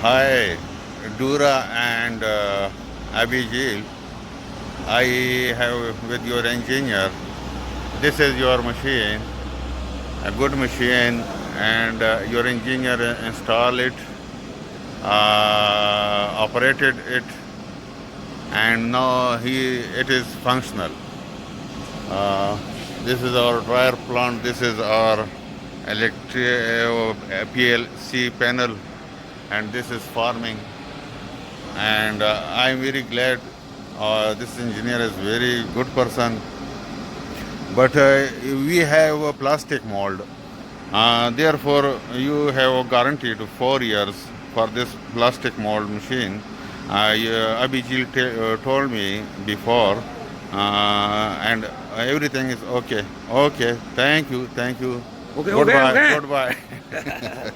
Hi, Dura and Abhijil. I have with your engineer. This is your machine, a good machine, and your engineer installed it, operated it, and now it is functional. Uh, this is our dryer plant. This is our PLC panel, and this is farming. And I'm very glad this engineer is very good person. But we have a plastic mold. Therefore, you have a guarantee to 4 years for this plastic mold machine. Abhijit told me before, and everything is okay. Okay, thank you, thank you. Okay, okay, Goodbye, okay. goodbye.